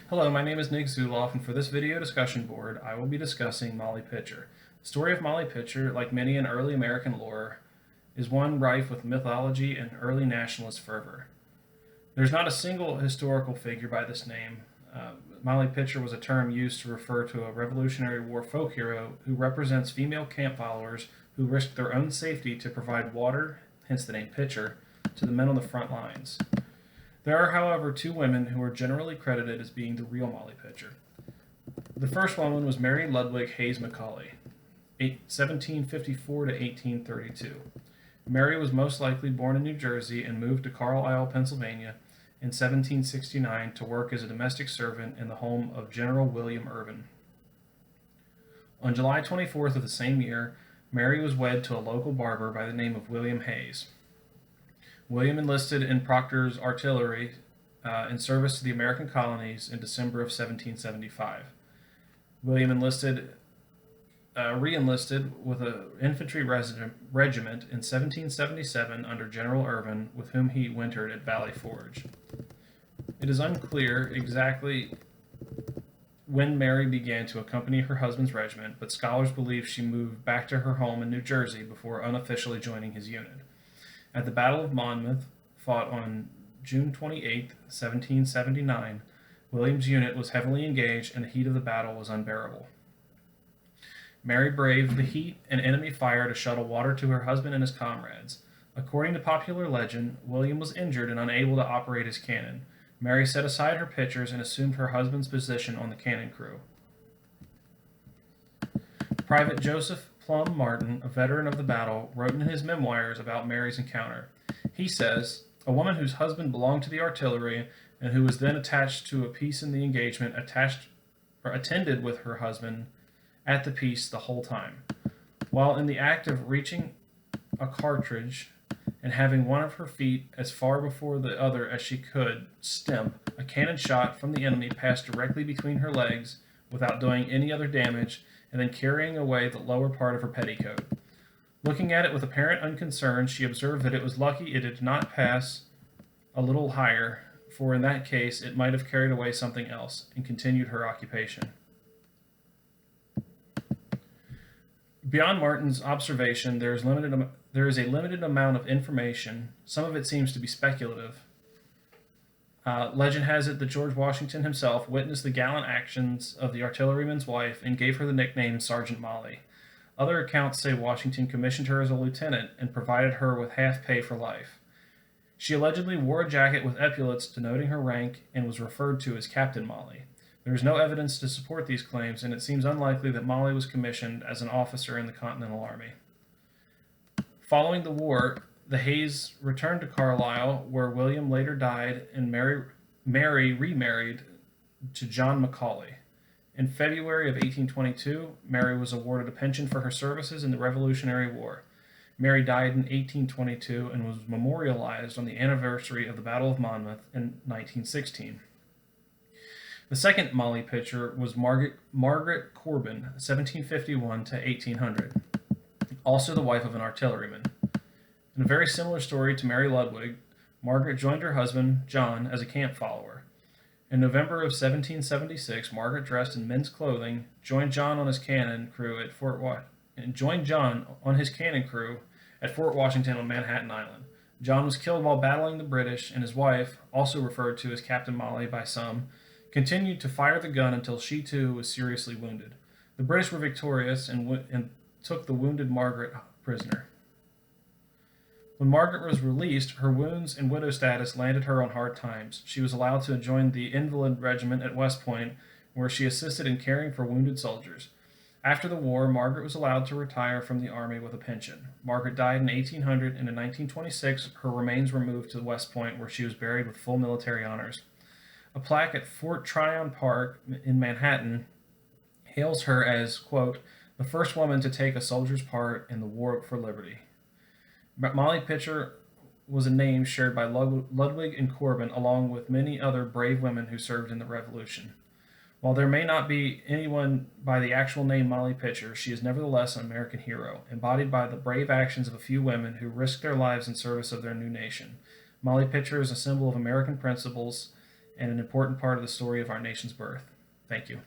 Hello, my name is Nick Zuloff, and for this video discussion board, I will be discussing Molly Pitcher. The story of Molly Pitcher, like many in early American lore, is one rife with mythology and early nationalist fervor. There's not a single historical figure by this name. Molly Pitcher was a term used to refer to a Revolutionary War folk hero who represents female camp followers who risked their own safety to provide water, hence the name Pitcher, to the men on the front lines. There are, however, two women who are generally credited as being the real Molly Pitcher. The first woman was Mary Ludwig Hayes Macaulay, 1754 to 1832. Mary was most likely born in New Jersey and moved to Carlisle, Pennsylvania in 1769 to work as a domestic servant in the home of General William Irvin. On July 24th of the same year, Mary was wed to a local barber by the name of William Hayes. William enlisted in Proctor's artillery in service to the American colonies in December of 1775. William re-enlisted with an infantry regiment in 1777 under General Irvin, with whom he wintered at Valley Forge. It is unclear exactly when Mary began to accompany her husband's regiment, but scholars believe she moved back to her home in New Jersey before unofficially joining his unit. At the Battle of Monmouth, fought on June 28, 1779, William's unit was heavily engaged and the heat of the battle was unbearable. Mary braved the heat and enemy fire to shuttle water to her husband and his comrades. According to popular legend, William was injured and unable to operate his cannon. Mary set aside her pitchers and assumed her husband's position on the cannon crew. Private Joseph Plum Martin, a veteran of the battle, wrote in his memoirs about Mary's encounter. He says, "A woman whose husband belonged to the artillery and who was then attached to a piece in the engagement attended with her husband at the piece the whole time. While in the act of reaching a cartridge and having one of her feet as far before the other as she could stemp, a cannon shot from the enemy passed directly between her legs without doing any other damage and then carrying away the lower part of her petticoat. Looking at it with apparent unconcern, she observed that it was lucky it did not pass a little higher, for in that case it might have carried away something else," and continued her occupation. Beyond Martin's observation, there is a limited amount of information. Some of it seems to be speculative. Legend has it that George Washington himself witnessed the gallant actions of the artilleryman's wife and gave her the nickname Sergeant Molly. Other accounts say Washington commissioned her as a lieutenant and provided her with half pay for life. She allegedly wore a jacket with epaulets denoting her rank and was referred to as Captain Molly. There is no evidence to support these claims, and it seems unlikely that Molly was commissioned as an officer in the Continental Army. Following the war, the Hayes returned to Carlisle, where William later died, and Mary remarried to John Macaulay. In February of 1822, Mary was awarded a pension for her services in the Revolutionary War. Mary died in 1822 and was memorialized on the anniversary of the Battle of Monmouth in 1916. The second Molly Pitcher was Margaret Corbin, 1751 to 1800, also the wife of an artilleryman. In a very similar story to Mary Ludwig, Margaret joined her husband, John, as a camp follower. In November of 1776, Margaret, dressed in men's clothing, joined John on his cannon crew at Fort Washington on Manhattan Island. John was killed while battling the British, and his wife, also referred to as Captain Molly by some, continued to fire the gun until she too was seriously wounded. The British were victorious and took the wounded Margaret prisoner. When Margaret was released, her wounds and widow status landed her on hard times. She was allowed to join the Invalid Regiment at West Point, where she assisted in caring for wounded soldiers. After the war, Margaret was allowed to retire from the Army with a pension. Margaret died in 1800, and in 1926, her remains were moved to West Point, where she was buried with full military honors. A plaque at Fort Tryon Park in Manhattan hails her as, quote, "the first woman to take a soldier's part in the war for liberty." Molly Pitcher was a name shared by Ludwig and Corbin, along with many other brave women who served in the Revolution. While there may not be anyone by the actual name Molly Pitcher, she is nevertheless an American hero, embodied by the brave actions of a few women who risked their lives in service of their new nation. Molly Pitcher is a symbol of American principles and an important part of the story of our nation's birth. Thank you.